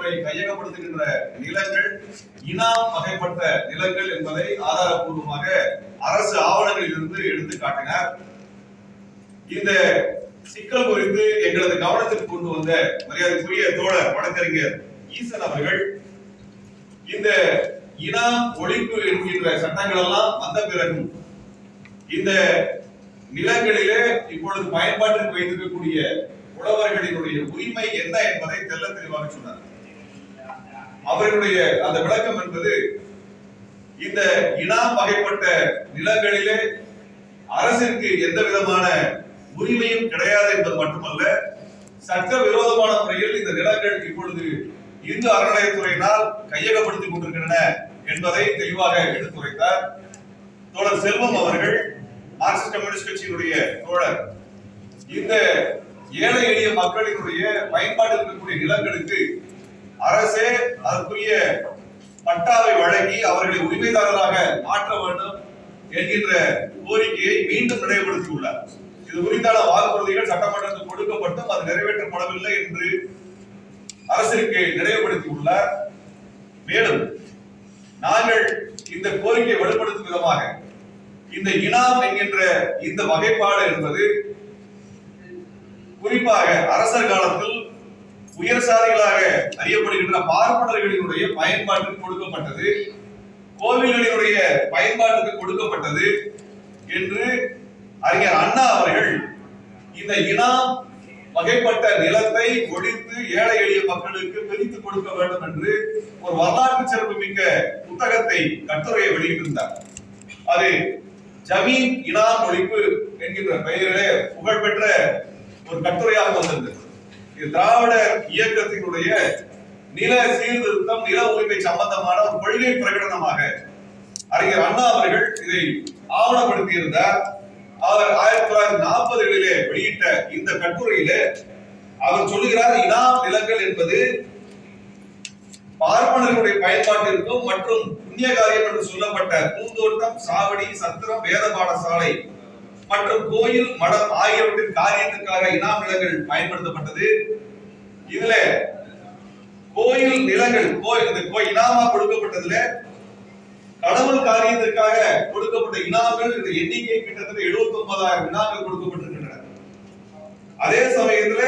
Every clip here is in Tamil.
அறநிலையத்துறை கையகப்படுத்துகின்ற நிலங்கள் இனாம் வகைப்பட்ட நிலங்கள் என்பதை ஆதாரப்பூர்வமாக அரசு ஆவணங்களில் இருந்து எடுத்து காட்டினார். இந்த சிக்கல் குறித்து எங்களது கவனத்திற்கு கொண்டு வந்த மரியாதைக்குரிய தோழர் வழக்கறிஞர் ஈசன் அவர்கள் இந்த இனாம் ஒழிப்பு என்கின்ற சட்டங்கள் எல்லாம் வந்த பிறகும் இந்த நிலங்களிலே இப்பொழுது பயன்பாட்டிற்கு வைத்திருக்கக்கூடிய உழவர்களினுடைய உரிமை என்ன என்பதை தெல்ல தெளிவாக சொன்னார். அவர்களுடைய அந்த விளக்கம் என்பது இந்த இனாம் வகைப்பட்ட நிலங்களிலே அரசிற்கு எந்த விதமான உரிமையும் கிடையாது என்பது மட்டுமல்ல, சட்ட விரோதமான முறையில் இந்த நிலங்கள் இப்பொழுது இந்து அறநிலையத்துறையினால் கையகப்படுத்திக் கொண்டிருக்கின்றன என்பதை தெளிவாக எடுத்துரைத்தார். தோழர் செல்வம் அவர்கள் மார்க்சிஸ்ட் கம்யூனிஸ்ட் கட்சியினுடைய தோழர் இந்த ஏழை எளிய மக்களினுடைய பயன்பாடு இருக்கக்கூடிய நிலங்களுக்கு அரசே அதற்குரிய பட்டாவை வழங்கி அவர்களை உரிமைதாரராக மாற்ற வேண்டும் என்கின்ற கோரிக்கையை மீண்டும் நினைவுபடுத்தியுள்ளார். இது குறித்தான வாக்குறுதிகள் சட்டமன்றத்தில் கொடுக்கப்பட்டும் அது நிறைவேற்றப்படவில்லை என்று அரசிற்கு நினைவுபடுத்தியுள்ளார். மேலும் நாங்கள் இந்த கோரிக்கையை வலுப்படுத்தும் விதமாக இந்த இனாம் என்கின்ற இந்த வகைப்பாடு என்பது குறிப்பாக அரசர் காலத்தில் உயர் சாதிகளாக அறியப்படுகின்ற பார்ப்பனர்களினுடைய பயன்பாட்டுக்கு கொடுக்கப்பட்டது, கோவில்களினுடைய பயன்பாட்டுக்கு கொடுக்கப்பட்டது என்று அறிஞர் அண்ணா அவர்கள் இந்த இனாம் வகைப்பட்ட நிலத்தை ஒழித்து ஏழை எளிய மக்களுக்கு பிரித்து கொடுக்க வேண்டும் என்று ஒரு வரலாற்று சிறப்பு மிக்க புத்தகத்தை கட்டுரையை வெளியிட்டிருந்தார். அது ஜமீன் இனாம் ஒழிப்பு என்கின்ற பெயரிலே புகழ்பெற்ற ஒரு கட்டுரையாக வந்தது. இது திராவிட இயக்கத்தினுடைய நில சீர்திருத்தம், நில உரிமை சம்பந்தமான ஒரு கொள்கை பிரகடனமாக அறிஞர் அண்ணா அவர்கள் இதை ஆவணப்படுத்தி இருந்தார். அவர் 1940களிலே வெளியிட்ட இந்த கட்டுரையிலே அவர் சொல்லுகிறார், இனாம் நிலங்கள் என்பது பார்ப்பனர்களுடைய பயன்பாட்டிற்கும் மற்றும் புண்ணிய காரியம் என்று சொல்லப்பட்ட பூந்தோட்டம், சாவடி, சத்திரம், வேத பாடசாலை மற்றும் கோயில், மடம் ஆகியவற்றின் காரியத்திற்காக இனாம் நிலங்கள் பயன்படுத்தப்பட்டது. இதுல கோயில் நிலங்கள் இனாமா கொடுக்கப்பட்டதுல கடவுள் காரியத்திற்காக கொடுக்கப்பட்ட இனாம்கள் இந்த எண்ணிக்கை கிட்டத்தட்ட 79,000 இனாம்கள் கொடுக்கப்பட்டிருக்கின்றன. அதே சமயத்தில்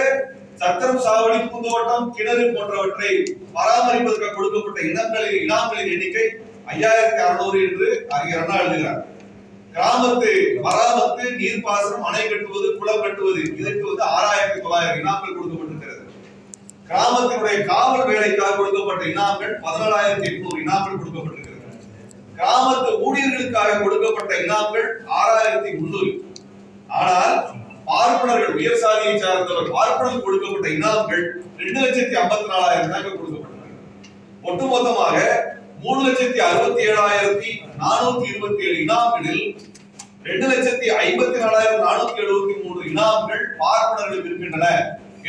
சத்திரம், சாவடி, பூந்தோட்டம், கிணறு போன்றவற்றை பராமரிப்பதற்காக கொடுக்கப்பட்ட இனாம்களின் எண்ணிக்கை 5,600 என்று அறிஞர் அண்ணா எழுதுகிறார். கிராமத்து மராமத்து, நீர்ப்பாசனம், அணை கட்டுவது, குளம் கட்டுவது இதற்கு 6,900 இனாம்கள் கொடுக்கப்பட்டிருக்கிறது. கிராமத்தினுடைய காவல் வேலைக்காக கொடுக்கப்பட்ட இனாம்கள் 14,800 இனாம்கள் கொடுக்கப்பட்டிருக்கிறது. கிராமத்து ஊழியர்களுக்காக கொடுக்கப்பட்ட இனாம்கள் 6,300. ஆனால் பார்ப்பனர்கள், உயர் சாதியை சார்ந்தவர் பார்ப்பனர்கள் கொடுக்கப்பட்ட இனாம்கள் 2,54,000 இனாம்கள் கொடுக்கப்பட்டன. ஒட்டுமொத்தமாக 3,67,427 இனாம்களில் 2,54,473 இனாம்கள் பார்ப்பனர்களுக்கு இருக்கின்றன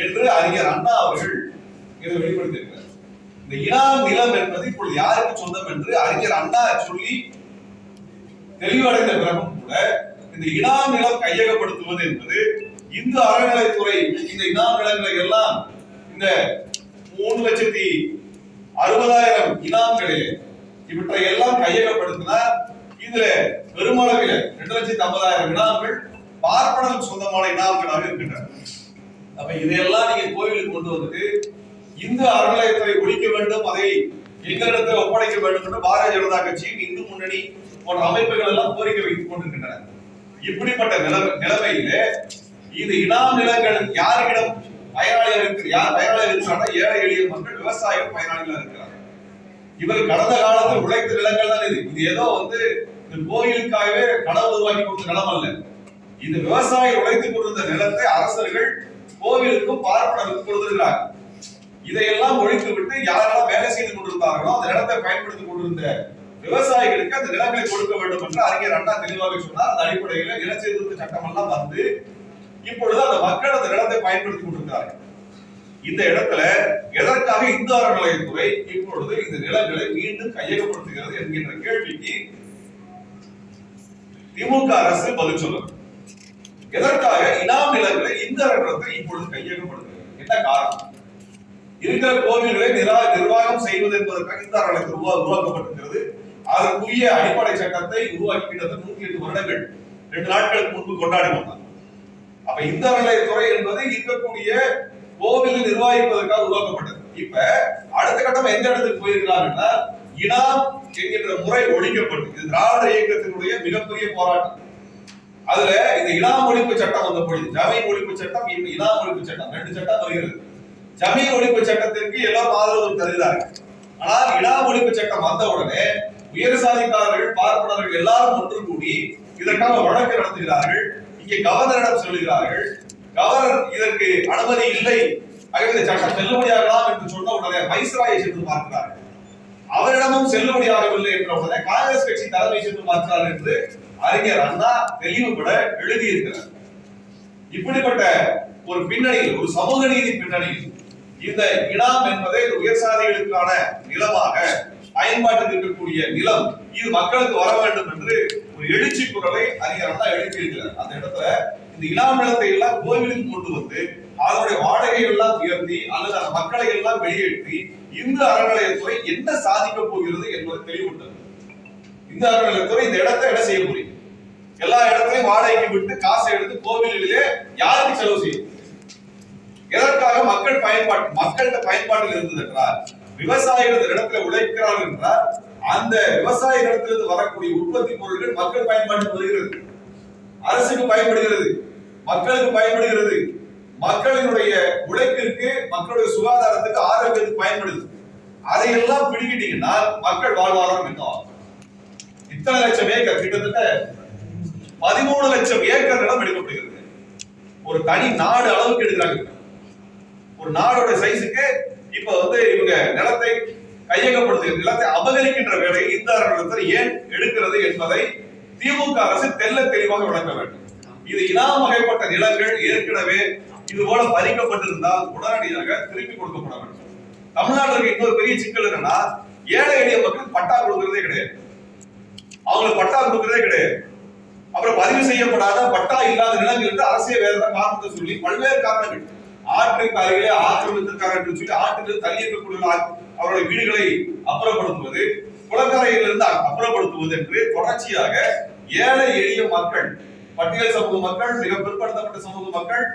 என்று அறிஞர் அண்ணா அவர்கள் இதை வெளிப்படுத்தியிருக்கிறார். இந்த இனாம் நிலம் என்பது இப்பொழுது யாருக்கு சொந்தம் என்று அறிஞர் அண்ணா சொல்லி தெளிவடைந்த பிறகும் கூட இந்த இனாம் நிலம் கையகப்படுத்துவது என்பது இந்து அறநிலையத்துறை இந்த இனாம் நிலங்களை எல்லாம் இந்த 3,60,000 இனாம்களே இவற்றை எல்லாம் கையகப்படுத்தினார். இதுல பெருமளவில் 2,50,000 இனாம்கள் பார்ப்பனருக்கு சொந்தமான இனாம்களாக இருக்கின்றன. அப்ப இதையெல்லாம் நீங்க கோயிலுக்கு கொண்டு வந்துட்டு இந்து அறநிலையத்துறை ஒழிக்க வேண்டும், அதை எங்களிடத்தில் ஒப்படைக்க வேண்டும் என்று பாரதிய ஜனதா கட்சியும் இந்து முன்னணி போன்ற அமைப்புகள் எல்லாம் கோரிக்கை வைத்துக் கொண்டிருக்கின்றன. இப்படிப்பட்ட நிலைமையிலே இந்த இனாம் நிலங்கள் யாரிடம் பயனாளிகள் இருக்கிறார்கள்? ஏழை எளிய மக்கள், விவசாயம் பயனாளிகளாக இருக்கிறார்கள். இவர் கடந்த காலத்தில் உழைத்த நிலங்கள் தான் இது. இது ஏதோ இந்த கோயிலுக்காகவே கடவுள் உருவாக்கி கொடுத்த நிலம் அல்ல. இந்த விவசாயம் உழைத்துக் கொண்டிருந்த நிலத்தை அரசர்கள் கோவிலுக்கும் பார்ப்பனருக்கும் கொடுத்திருக்கிறார். இதையெல்லாம் ஒழித்து விட்டு யாரெல்லாம் வேலை செய்து கொண்டிருந்தார்களோ அந்த நிலத்தை பயன்படுத்திக் கொண்டிருந்த விவசாயிகளுக்கு அந்த நிலங்களை கொடுக்க வேண்டும் என்று அறிஞர் அண்ணா தெளிவாக சொன்னார். அந்த அடிப்படையில் நிலச்சீர்திருத்த சட்டம் எல்லாம் வந்து இப்பொழுது அந்த மக்கள் அந்த நிலத்தை பயன்படுத்திக் கொண்டிருக்கிறார்கள். இந்த இடத்துல எதற்காக இந்து அறநிலையத்துறை இப்பொழுது இந்த நிலங்களை மீண்டும் கையகப்படுத்துகிறது என்கின்ற கேள்விக்கு திமுக அரசு பதில் சொல்லணும். எதற்காக இனாம் நிலங்களை இந்து அறநிலையத்துறை இப்பொழுது கையகப்படுத்துகிறது? என்ன காரணம்? இருக்கிற கோவில்களை நிர்வாகம் செய்வது என்பதற்காக இந்த அறநிலையத்துறை உருவாக்கப்பட்டிருக்கிறது. அதற்குரிய அடிப்படை சட்டத்தை உருவாக்கி கிட்டத்தட்ட 108 வருடங்கள் 2 நாட்களுக்கு முன்பு கொண்டாடி வந்தார். அப்ப இந்த அறநிலையத்துறை என்பது இருக்கக்கூடிய கோவிலை நிர்வகிப்பதற்காக உருவாக்கப்பட்டது. இப்ப அடுத்த கட்டம் எந்த இடத்துக்கு போயிருக்கிறாங்கன்னா, இனாம் என்கின்ற முறை ஒழிக்கப்பட்டு, இது திராவிட இயக்கத்தினுடைய மிகப்பெரிய போராட்டம். அதுல இந்த இனாம் ஒழிப்பு சட்டம் வந்த பொழுது, ஜமீன் ஒழிப்பு சட்டம், இனாம் ஒழிப்பு சட்டம், 2 சட்டம் வருகிறது. ஜமீன் ஒழிப்பு சட்டத்திற்கு எல்லாரும் ஆதரவு தருகிறார்கள். ஆனால் இனாம் ஒழிப்பு சட்டம் வந்த உடனே உயர் சாதிக்காரர்கள், பார்ப்பனர்கள் எல்லாரும் ஒன்று கூடி இதற்காக வழக்கு நடத்துகிறார்கள். இங்கே கவர்னரிடம் சொல்லுகிறார்கள். கவர்னர் இதற்கு அனுமதி இல்லை, இந்த சட்டம் செல்லுபடியாகலாம் என்று சொன்ன உடனே வைஸ்ராயை சென்று பார்க்கிறார்கள். அவரிடமும் செல்லுபடியாகவில்லை என்ற உடனே காங்கிரஸ் கட்சி தலைமை சென்று பார்க்கிறார் என்று அறிஞர் அண்ணா தெளிவுபட எழுதியிருக்கிறார். இப்படிப்பட்ட ஒரு பின்னணியில், ஒரு சமூக நீதி பின்னணியில், இந்த இனாம் என்பதை உயர் சாதிகளுக்கான நிலமாக பயன்பாட்டில் இருக்கக்கூடிய நிலம், இது மக்களுக்கு வர வேண்டும் என்று ஒரு எழுச்சி குரலை அறிஞர் அண்ணா எழுப்பியிருக்கிறார். அந்த இடத்துல இந்த இனாம் நிலத்தை எல்லாம் கோவிலுக்கு கொண்டு வந்து அதனுடைய வாடகைகள் எல்லாம் உயர்த்தி அல்லது அந்த மக்களை எல்லாம் வெளியேற்றி இந்த அறநிலையத்துறை என்ன சாதிக்க போகிறது என்பது தெளிவுட்டது. இந்த அறநிலையத்துறை இந்த இடத்தை என்ன செய்ய முடியும்? எல்லா இடத்தையும் வாடகைக்கு விட்டு காசை எடுத்து கோவிலிலே யாருக்கு செலவு செய்யும்? எதற்காக? மக்கள் மக்கள்கிட்ட பயன்பாட்டில் இருந்தது என்றால், விவசாயிகள் இடத்துல உழைக்கிறார்கள் என்றால் அந்த விவசாய இடத்திலிருந்து வரக்கூடிய உற்பத்தி பொருட்கள் மக்கள் பயன்பாட்டுக்கு வருகிறது, அரசுக்கு பயன்படுகிறது, மக்களுக்கு பயன்படுகிறது, மக்களினுடைய உழைப்பிற்கு, மக்களுடைய சுகாதாரத்துக்கு, ஆரோக்கியத்துக்கு பயன்படுது. அதையெல்லாம் பிடிக்கிட்டீங்கன்னா மக்கள் வாழ்வாதாரம் என்ன ஆகும்? இத்தனை லட்சம் ஏக்கர், கிட்டத்தட்ட 13 லட்சம் ஏக்கர் நிலம் எடுக்கப்படுகிறது. ஒரு தனி நாடு அளவுக்கு எடுக்கிறாங்க. ஒரு நாடோட சைஸுக்கு இப்ப இவங்க நிலத்தை கையகப்படுத்துகிற, நிலத்தை அபகரிக்கின்ற வேலையை இந்த அறநிலையத்துறை ஏன் எடுக்கிறது என்பதை திமுக அரசு தெல்ல தெளிவாக விளக்க வேண்டும். இது இனாம் வகைப்பட்ட நிலங்கள் ஏற்கனவே இது போல பறிக்கப்பட்டிருந்தால் உடனடியாக திருப்பி கொடுக்கப்பட வேண்டும். தமிழ்நாட்டிற்கு இன்னொரு பெரிய சிக்கல் என்னன்னா, ஏழை எளிய மக்களுக்கு பட்டா கொடுக்கிறதே கிடையாது. அவங்களுக்கு பட்டா கொடுக்கிறதே கிடையாது. அப்புறம் பதிவு செய்யப்படாத பட்டா இல்லாத நிலங்களுக்கு அரசியல் வேற காரணத்தை சொல்லி பல்வேறு காரணங்கள், ஆற்றுக்கு அருகே ஆக்கிரமித்திருக்காங்க என்று சொல்லி ஆற்றிலிருந்து தள்ளி இருக்கக்கூடிய அவருடைய வீடுகளை அப்புறப்படுத்துவது, குளக்கரையிலிருந்து அப்புறப்படுத்துவது என்று தொடர்ச்சியாக ஏழை எளிய மக்கள், பட்டியல் சமூக மக்கள், மிக பிற்படுத்தப்பட்ட சமூக மக்கள்,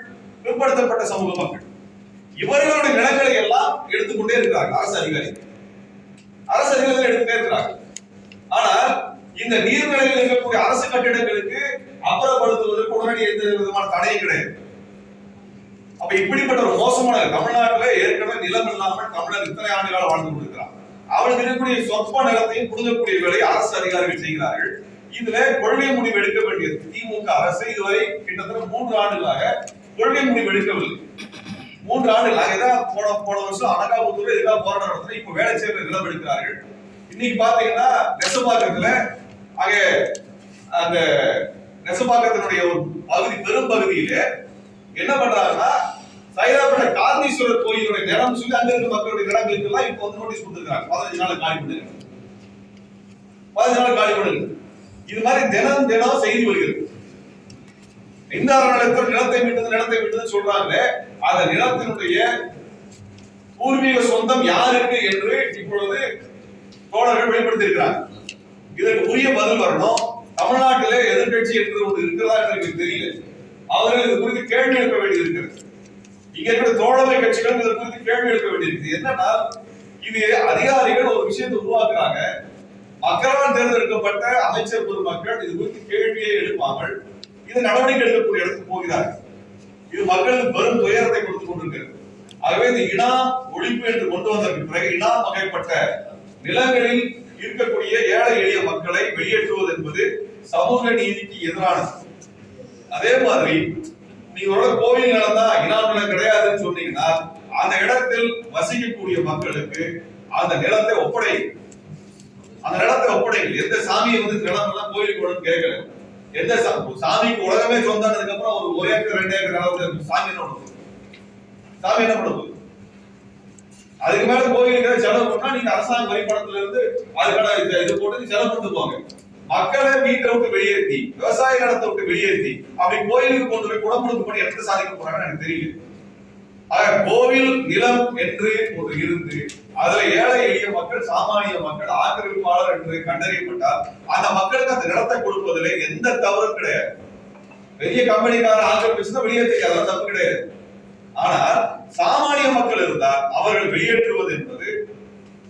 பிற்படுத்தப்பட்ட சமூக மக்கள், இவர்களுடைய நிலங்களை எல்லாம் எடுத்துக்கொண்டே இருக்கிறார்கள் அரசு அதிகாரிகள். எடுத்துட்டே இருக்கிறார்கள். ஆனால் இந்த நீர்நிலையில் இருக்கக்கூடிய அரசு கட்டிடங்களுக்கு அப்புறப்படுத்துவதற்கு உடனடி எந்த விதமான தடையும் கிடையாது. அப்ப இப்படிப்பட்ட ஒரு மோசமான, தமிழ்நாட்டில் ஏற்கனவே நிலம் இல்லாமல் தமிழர் இத்தனை ஆண்டுகாலம் வாழ்ந்து கொண்டிருக்கிறார். அவர்களுக்கு இருக்கக்கூடிய சொற்ப நிலத்தையும் புடுங்கக்கூடிய வேலையை அரசு அதிகாரிகள் செய்கிறார்கள். இதுல கொள்கை முடிவு எடுக்க வேண்டியது திமுக அரசு இதுவரை கிட்டத்தட்ட 3 ஆண்டுகளாக கொள்கை முடிவு எடுக்கவில்லை. 3 ஆண்டுகளாக ஏதாவது போன வருஷம் அனகாபுத்தூர் எதுக்காக போராட்டம் நடத்துறது, இப்ப வேலை செய்யற நிலம் எடுக்கிறார்கள். இன்னைக்கு பாத்தீங்கன்னா நெசப்பாக்கத்துல அந்த நெசப்பாக்கத்தினுடைய ஒரு பகுதி, பெரும் பகுதியில என்ன பண்றாங்கன்னா, சைதாப்பேட்டை காந்தீஸ்வரர் கோயிலுடைய நிலம் சொல்லி அங்க இருக்க மக்களுடைய நிலங்களுக்கு எல்லாம் இப்ப நோட்டீஸ் கொடுத்திருக்காங்க. 15 நாள் காலி பண்ணுங்க, 15 நாள் காலி பண்ணுங்க. இது மாதிரி தினம் செய்தி வருகிறது. இந்த அறநிலையத்துறை நிலத்தை விட்டது சொல்றாங்க. அந்த நிலத்தினுடைய பூர்வீக சொந்தம் யாருக்கு என்று இப்பொழுது தோழர்கள் வெளிப்படுத்தி இருக்கிறாங்க. இதற்கு உரிய பதில் வரணும். தமிழ்நாட்டிலே எதிர்கட்சி என்று ஒன்று இருக்கிறதா எனக்கு தெரியல. அவர்கள் இது குறித்து கேள்வி எழுப்ப வேண்டியது இருக்கிறது. இங்க இருக்கிற தோழமை கட்சிகள் இது குறித்து கேள்வி எழுப்ப வேண்டியிருக்கு. என்னன்னா, இது அதிகாரிகள் ஒரு விஷயத்தை உருவாக்குறாங்க, மக்களால் தேர்ந்தெடுக்கப்பட்ட அமைச்சர் பொதுமக்கள் இது குறித்து கேள்வியை எழுப்பாமல் இது நடவடிக்கை எடுக்கக்கூடிய இடத்துக்கு போகிறார்கள். இது மக்களுக்கு பெரும் துயரத்தை கொடுத்துக் கொண்டிருக்கிறது. ஆகவே இந்த இனாம் ஒழிப்பு என்று கொண்டு வந்ததற்கு பிறகு இனாம் வகைப்பட்ட நிலங்களில் இருக்கக்கூடிய ஏழை எளிய மக்களை வெளியேற்றுவது என்பது சமூக நீதிக்கு எதிரானது. அதே மாதிரி நீங்க கோவில் நிலம் தான் இனாம் நிலம் கிடையாதுன்னு சொன்னீங்கன்னா, அந்த இடத்தில் வசிக்கக்கூடிய மக்களுக்கு அந்த நிலத்தை ஒப்படைங்க. எந்த சாமியை நிலம் எல்லாம் கோயிலுக்கு உடனே கேட்கல. எந்த சாமிக்கு உலகமே சொந்ததுக்கு அப்புறம் ஒரு ஏக்கர் 2 ஏக்கர் நிலம் சாமி என்ன பண்ணுது? அதுக்கு மேல கோயிலுக்கு செலவு பண்ணா நீங்க அரசாங்க வரிப்பணத்துல இருந்து அதுக்கான இது போட்டு செலவு பண்ணிட்டு போங்க. மக்களை வீட்டை விட்டு வெளியேற்றி, விவசாய நிலத்தை விட்டு வெளியேற்றி அப்படி கோயிலுக்கு கொண்டு போய் குணப்படுத்த பண்ணி எடுத்து சாதிக்க போறாங்கன்னு எனக்கு தெரியல. கோவில் நிலம் என்று ஒரு இருந்து அதுல ஏழை எளிய மக்கள், சாமானிய மக்கள் ஆக்கிரமிப்பாளர் என்று கண்டறியப்பட்டால் அந்த மக்களுக்கு அந்த நிலத்தை கொடுப்பதிலே எந்த தவறும் கிடையாது. பெரிய கம்பெனிக்கார ஆக்கிரமிச்சுன்னா வெளியேற்ற தப்பு கிடையாது. ஆனால் சாமானிய மக்கள் இருந்தால் அவர்கள் வெளியேற்றுவது என்பது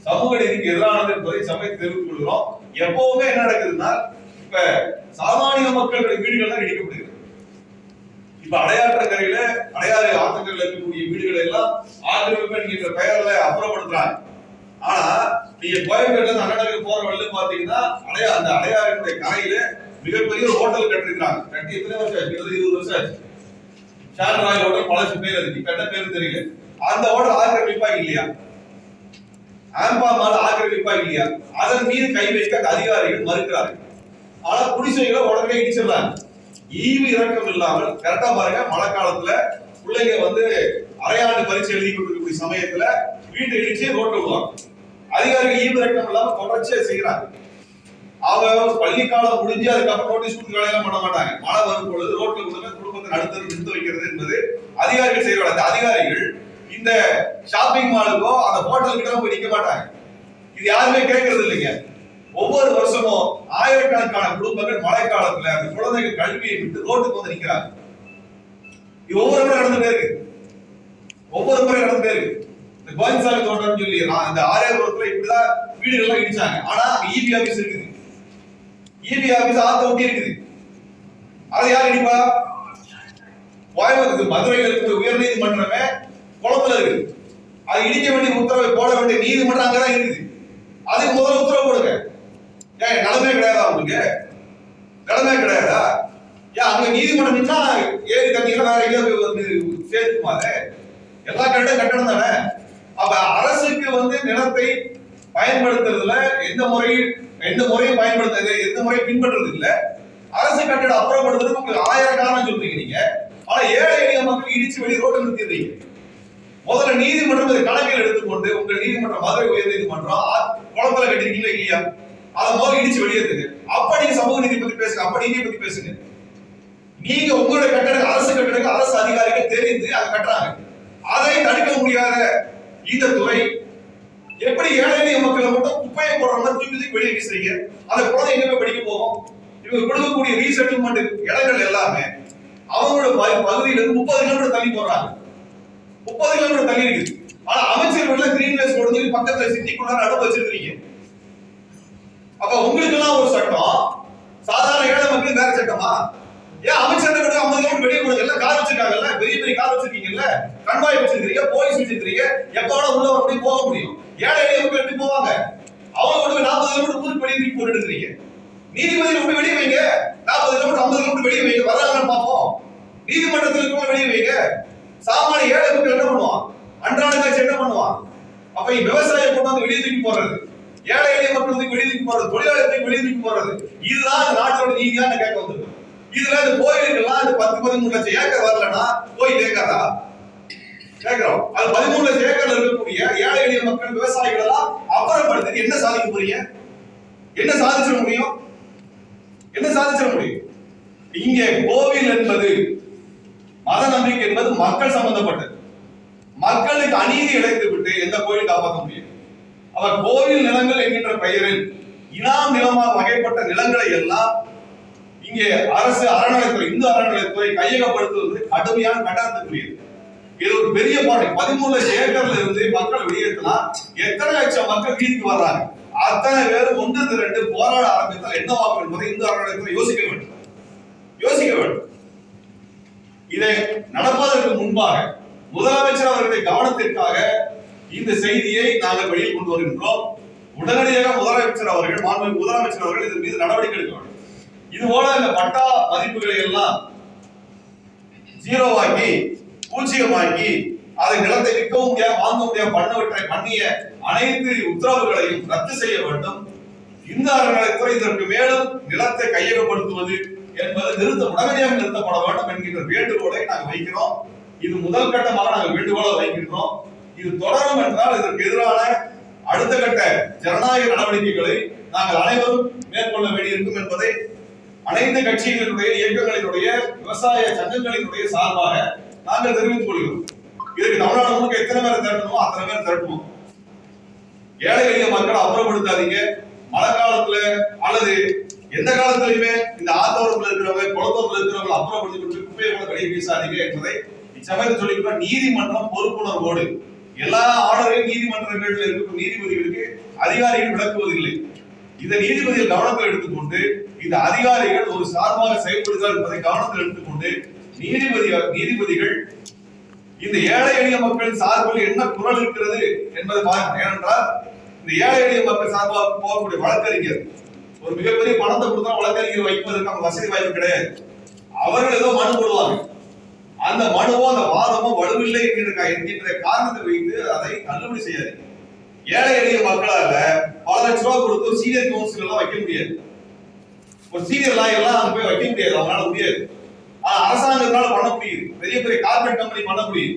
சமூக நீதிக்கு எதிரானது என்பதை சமயத்தை தெரிவித்துக் கொள்கிறோம். எப்பவுமே என்ன நடக்குதுன்னா, இப்ப சாமானிய மக்களுடைய வீடுகள் தான் இடிக்கப்படுகிறது. இப்ப அடையாற்றக்கரையில அடையாறு ஆத்தங்கரையில் இருக்கக்கூடிய வீடுகள் எல்லாம் ஆக்கிரமிப்பு என்கின்ற பெயர்ல அப்புறப்படுத்துறாங்க. ஆனா நீங்க கோயம்பேடுல இருந்து அண்ணநகர் போற வழியில பாத்தீங்கன்னா அந்த அடையாறினுடைய கரையில மிகப்பெரிய ஒரு ஹோட்டல் கட்டிருக்காங்க. கட்டி எத்தனை வருஷம் ஆச்சு? 20 வருஷம் ஆச்சு. ஷான் ராயல் ஹோட்டல் பழசு பேர், அதுக்கு இப்ப என்ன பேரு தெரியல. அந்த ஹோட்டல் ஆக்கிரமிப்பா இல்லையா? ஆம்பா மால் ஆக்கிரமிப்பா இல்லையா? அதன் மீது கை வைக்க அதிகாரிகள் மறுக்கிறார்கள். ஆனா குடிசைகளை உடனே இடிச்சிடறாங்க. ஈவு இறக்கம் இல்லாமல். கரெக்டா பாருங்க, மழை காலத்துல பிள்ளைங்க வந்து அரையாண்டு பரீட்சை எழுதி கொடுக்கக்கூடிய சமயத்துல வீட்டை இடிச்சு ரோட்ல விடுவாங்க. அதிகாரிகள் ஈவு இறக்கம் இல்லாம தொடர்ச்சியா செய்யறாங்க. அவங்க பள்ளி காலம் முடிஞ்சு அதுக்கப்புறம் நோட்டீஸ் கொடுத்து வேலையெல்லாம் பண்ண மாட்டாங்க. மழை வரும் பொழுது ரோட்ல கொடுத்து குடும்பத்தை அடுத்தது நிறுத்த வைக்கிறது என்பது அதிகாரிகள் செய்யறாங்க. அந்த அதிகாரிகள் இந்த ஷாப்பிங் மாலுக்கோ அந்த ஹோட்டலுக்கு போய் நிக்க மாட்டாங்க. இது யாருமே கேட்கறது இல்லைங்க. ஒவ்வொரு வருஷமும் ஆயிரக்கணக்கான குடும்பங்கள் மழை காலத்துல அந்த குழந்தைகள் கல்வியை விட்டு ரோட்டுக்கு வந்து நிக்கிறாங்க. இது ஒவ்வொரு முறை நடந்துட்டே இருக்கு. இந்த கோவிந்தசாமி தோட்டம் சொல்லி அந்த ஆரியபுரத்துல இப்படிதான் வீடுகள்லாம் இடிச்சாங்க. ஆனா இபி ஆபீஸ் இருக்குது. இபி ஆபீஸ் ஆத்த ஒட்டி இருக்குது. அது யார் இடிப்பா? கோயம்புத்தூர் மதுரையில் இருக்கிற உயர் நீதிமன்றமே குளத்துல இருக்குது. அது இடிக்க வேண்டிய உத்தரவை போட வேண்டிய நீதிமன்றம் அங்கதான் இருக்குது. அதுக்கு முதல்ல உத்தரவு போடுங்க. ஏன் நிலைமை கிடையாதா? உங்களுக்கு நிலைமை கிடையாதா? ஏன் அங்க நீதிமன்றம் நின்னா ஏரி தண்ணியில வேற எங்கேயாவது வந்து சேர்த்துக்குமா? எல்லா கட்டடம் தானே. அப்ப அரசுக்கு வந்து நிலத்தை பயன்படுத்துறதுல எந்த முறையும் பயன்படுத்துறது, எந்த முறையும் பின்பற்றுறது இல்ல. அரசு கட்டடம் அப்புறப்படுத்துறதுக்கு உங்களுக்கு 1000 காரணம் சொல்றீங்க நீங்க. ஆனா ஏழை எளிய மக்கள் இடிச்சு வெளியே ரோட்டை நிறுத்திடுறீங்க. முதல்ல நீதிமன்றம் இதை கணக்கில் எடுத்துக்கொண்டு உங்கள் நீதிமன்றம், மதுரை உயர் நீதிமன்றம் குளத்துல கட்டிருக்கீங்களா இல்லையா, அதை முதல்ல இடிச்சு வெளியேற்றுங்க. அப்ப நீங்க சமூக நீதி பத்தி பேசுங்க. அப்ப நீதியை பத்தி பேசுங்க. நீங்க உங்களுடைய கட்டடங்கள், அரசு கட்டடங்கள், அரசு அதிகாரிகள் தெரிந்து அதை கட்டுறாங்க. அதை தடுக்க முடியாத இந்த துறை எப்படி ஏழை எளிய மக்களை மட்டும் குப்பையை போடுற மாதிரி தூக்கி வெளியே வீசுறீங்க? அந்த குழந்தை எங்க போய் படிக்க போகும்? இவங்க கொடுக்கக்கூடிய ரீசெட்டில்மெண்ட் இடங்கள் எல்லாமே அவங்களோட பகுதியில இருந்து 30 கிலோமீட்டர் தள்ளி போடுறாங்க. 30 கிலோமீட்டர் தள்ளி இருக்கு. ஆனா அமைச்சர்கள் கிரீன் பிளேஸ் போடுறது பக்கத்துல சிட்டிக்குள்ள நடுவு வச்சிருக்கீங்க. அப்ப உங்களுக்கு எல்லாம் ஒரு சட்டம், சாதாரண ஏழை மக்களுக்கு வேற சட்டமா? ஏன் அமைச்சர் 50 கிலோமீட்டர் வெளியே போடுங்க? எல்லாம் கார் வச்சிருக்காங்கல்ல, பெரிய பெரிய கார் வச்சிருக்கீங்கல்ல, கண்வாய் வச்சிருக்கீங்க, போலீஸ் வச்சிருக்கீங்க, எப்ப வேணா உள்ள வந்து போக முடியும். ஏழை எளிய மக்கள் எப்படி போவாங்க? அவங்க கொண்டு 40 கிலோமீட்டர் ஊருக்கு வெளியே தூக்கி போட்டு இருக்கீங்க. நீதிபதி ரொம்ப வெளியே வைங்க. 40 கிலோமீட்டர் 50 கிலோமீட்டர் வெளியே வைங்க, வராங்கன்னு பார்ப்போம். நீதிமன்றத்தில் இருக்க வெளியே வைங்க. சாமானிய ஏழை மக்கள் என்ன பண்ணுவான்? அன்றாட காட்சி என்ன பண்ணுவான்? அப்ப விவசாயம் கொண்டு வந்து வெளியே தூக்கி போடுறது, ஏழை எளிய மக்களுக்கு வெளியே தூக்கி போடுறது, தொழிலாளர்களுக்கு வெளியே தூக்கி போடுறது, இதுதான் இந்த நாட்டோட நீதியான கேட்க வந்திருக்கு. இதுல இந்த கோயிலுக்கெல்லாம் இந்த 10-13 லட்சம் ஏக்கர் வரலன்னா கோயில் கேட்காதா? கேட்கிறோம். அது 13 லட்சம் ஏக்கர்ல இருக்கக்கூடிய ஏழை எளிய மக்கள், விவசாயிகள் எல்லாம் அப்புறப்படுத்தி என்ன சாதிக்க போறீங்க? என்ன சாதிச்சிட முடியும்? இங்கே கோவில் என்பது, மத நம்பிக்கை என்பது மக்கள் சம்பந்தப்பட்டது. மக்களுக்கு அநீதி இழைத்து விட்டு எந்த கோயில் காப்பாற்ற முடியும்? அவர் கோவில் நிலங்கள் என்கின்ற பெயரில் இனாம் நிலமாக வகைப்பட்ட நிலங்களை எல்லாம் இங்கே அரசு அறநிலைத்துறை, இந்து அறநிலைத்துறை கையகப்படுத்துவது கடுமையான கட்டணத்துக்குரியது. இது ஒரு பெரிய போராட்டம். 13 லட்சம் ஏக்கர்ல இருந்து மக்கள் வெளியேற்றினா எத்தனை லட்சம் மக்கள் வீட்டுக்கு வர்றாங்க? அத்தனை பேரும் ஒன்று திரண்டு போராட ஆரம்பித்தால் என்னவாகும் என்பதை இந்து அறநிலையத்துறை யோசிக்க வேண்டும். இதை நடப்பதற்கு முன்பாக முதலமைச்சர் அவர்களுடைய கவனத்திற்காக இந்த செய்தியை நாங்கள் வெளியில் கொண்டு வருகின்றோம். உடனடியாக முதலமைச்சர் அவர்கள் இதன் மீது நடவடிக்கை எடுக்க வேண்டும். இது போல இந்த பட்டா மதிப்புகளை எல்லாம் ஜீரோவாக்கி, பூஜ்ஜியமாக்கி, அதை நிலத்தை விற்கவும் முடியாது, வாங்க முடியாது பண்ணிய அனைத்து உத்தரவுகளையும் ரத்து செய்ய வேண்டும். இந்த அறநிலையத்துறை இதற்கு மேலும் நிலத்தை கையகப்படுத்துவது என்பது உடனடியாக நிறுத்தப்பட வேண்டும் என்கின்ற வேண்டுகோளை நாங்கள் வைக்கிறோம். இது முதல் கட்டமாக நாங்கள் வேண்டுகோளை வைக்கின்றோம். இது தொடரும் என்றால் இதற்கு எதிரான அடுத்த கட்ட ஜனநாயக நடவடிக்கைகளை நாங்கள் அனைவரும் மேற்கொள்ள வேண்டியிருக்கும் என்பதை அனைத்து கட்சிகளினுடைய, இயக்கங்களினுடைய, விவசாய சங்கங்களினுடைய சார்பாக நாங்கள் தெரிவித்துக் கொள்கிறோம். இதுக்கு தமிழ்நாடு முழுக்க எத்தனை பேர் திரட்டணுமோ அத்தனை பேர் திரட்டுவோம். ஏழை எளிய மக்களை அப்புறப்படுத்தாதீங்க. மழை காலத்துல அல்லது எந்த காலத்திலுமே இந்த ஆத்தோரத்துல இருக்கிறவங்க குளத்தோரத்துல இருக்கிறவங்க அப்புறப்படுத்தி குப்பையை கூட வெளியே வீசாதீங்க என்பதை இச்சமயத்தை சொல்லிக்கிறோம். நீதிமன்றம் பொறுப்புணர்வோடு எல்லா ஆர்டரையும் நீதிமன்றங்களில் இருக்கும் நீதிபதிகளுக்கு அதிகாரிகள் விளக்குவதில்லை. இந்த நீதிபதிகள் கவனத்தில் எடுத்துக்கொண்டு இந்த அதிகாரிகள் ஒரு சார்பாக செயல்படுகிறார் என்பதை கவனத்தில் எடுத்துக்கொண்டு நீதிபதிகள் இந்த ஏழை எளிய மக்களின் சார்பில் என்ன குரல் இருக்கிறது என்பதை பார்க்கணும். ஏனென்றால் இந்த ஏழை எளிய மக்கள் சார்பாக போகக்கூடிய வழக்கறிஞர் ஒரு மிகப்பெரிய பணத்தை கொடுத்தா வழக்கறிஞர் வைப்பதற்கு அவங்க வசதி வாய்ப்பு கிடையாது. அவர்கள் ஏதோ மனு போடுவாங்க. அந்த மனுவோ அந்த வாதமோ வலுவில்லை என்கின்ற காரணத்தை வைத்து அதை தள்ளுபடி செய்யாது. ஏழை எளிய மக்களால பல லட்சம் ரூபாய் கொடுத்து ஒரு சீனியர் கவுன்சில் எல்லாம் வைக்க முடியாது. ஒரு சீனியர் லாயர் எல்லாம் அங்க போய் வைக்க முடியாது, அவங்களால முடியாது. ஆனா அரசாங்கத்தால பண்ண முடியுது, பெரிய பெரிய கார்பரேட் கம்பெனி பண்ண முடியுது.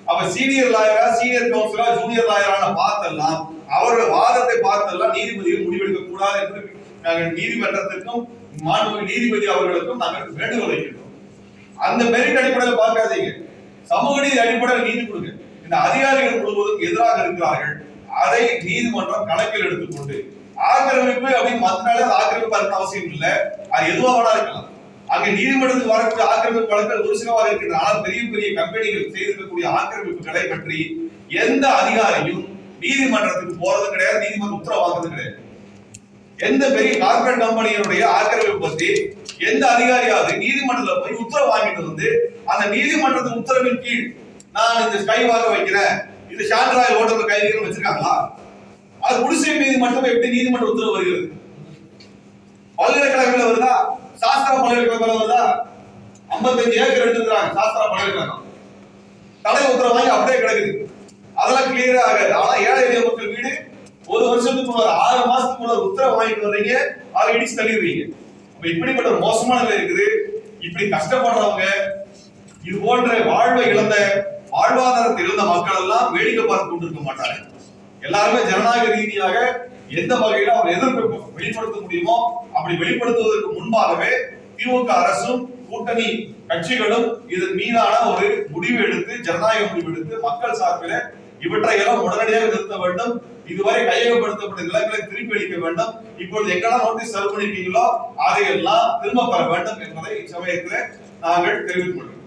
அப்ப சீனியர் லாயரா, சீனியர் கவுன்சிலரா, ஜூனியர் லாயரான பார்த்தெல்லாம் அவரோட வாதத்தை பார்த்தெல்லாம் நீதிபதிகள் முடிவெடுக்க கூடாது என்று நாங்கள் நீதிமன்றத்திற்கும் மாண்புமிகு நீதிபதி அவர்களுக்கும் நாங்கள் வேண்டுகோள் வைக்கிறோம். அந்த மெரிட் அடிப்படையில் பார்க்காதீங்க, சமூக நீதி அடிப்படையில் நீதி கொடுங்க. இந்த அதிகாரிகள் முழுவதும் எதிராக இருக்கிறார்கள், அதை நீதிமன்றம் கணக்கில் எடுத்துக்கொண்டு ஆக்கிரமிப்பு அப்படின்னு மத்தினால ஆக்கிரமிப்பா இருக்க அவசியம் இல்லை, அது எதுவா வேணா இருக்கலாம். அங்க நீதிமன்றத்துக்கு வரக்கூடிய ஆக்கிரமிப்பு வழக்குகள் ஒரு சிலவாக இருக்கின்றன. ஆனால் பெரிய பெரிய கம்பெனிகள் செய்திருக்கக்கூடிய ஆக்கிரமிப்புகளை பற்றி எந்த அதிகாரியும் நீதிமன்றத்துக்கு போறது கிடையாது, நீதிமன்றம் உத்தரவு வாங்குறது கிடையாது. எந்த பெரிய கார்பரேட் கம்பெனியினுடைய ஆக்கிரமிப்பு பற்றி எந்த அதிகாரியாவது நீதிமன்றத்தில் போய் உத்தரவு வாங்கிட்டு வந்து அந்த நீதிமன்றத்தின் உத்தரவின் கீழ் நான் இந்த ஸ்கை வாக வைக்கிறேன், இது ஷாண்ட்ராய் ஹோட்டல் கைதிகள் வச்சிருக்காங்களா? அது குடிசை மீது மட்டுமே எப்படி நீதிமன்ற உத்தரவு வருகிறது? பல்கலைக்கழகங்கள் வருதா? சாஸ்திரா பல்கலைக்கழகம் வருதா? 55 ஏக்கர் எடுத்துக்கிறாங்க சாஸ்திரா பல்கலைக்கழகம், தடை உத்தரவு வாங்கி அப்படியே கிடக்குது. அதெல்லாம் கிளியரா ஆகாது. ஆனா ஏழை எளிய மக்கள் வீடு ஒரு வருஷத்துக்கு 6 மாசத்துக்கு உத்தரவு வாங்கிட்டு வர்றீங்க, அதை இடிச்சு தள்ளிடுறீங்க. இப்படிப்பட்ட ஒரு மோசமான நிலை இருக்குது. இப்படி கஷ்டப்படுறவங்க, இது போன்ற வாழ்வை இழந்த வாழ்வாதாரத்தை இழந்த மக்கள் எல்லாம் வேடிக்கை பார்த்து கொண்டிருக்க மாட்டாங்க. எல்லாருமே ஜனநாயக ரீதியாக எந்த வகையில அவர் எதிர்ப்பு வெளிப்படுத்த முடியுமோ அப்படி வெளிப்படுத்துவதற்கு முன்பாகவே திமுக அரசும் கூட்டணி கட்சிகளும் இதன் மீதான ஒரு முடிவு எடுத்து, ஜனநாயக முடிவு எடுத்து மக்கள் சார்பில் இவற்றையெல்லாம் உடனடியாக நிறுத்த வேண்டும். இதுவரை கையகப்படுத்தப்பட்ட நிலங்களை திருப்பி அளிக்க வேண்டும். இப்பொழுது எங்கெல்லாம் நோட்டீஸ் சர்வ் பண்ணிருக்கீங்களோ அதையெல்லாம் திரும்ப பெற வேண்டும் என்பதை இச்சமயத்தில் நாங்கள் தெரிவித்துக் கொள்கிறோம்.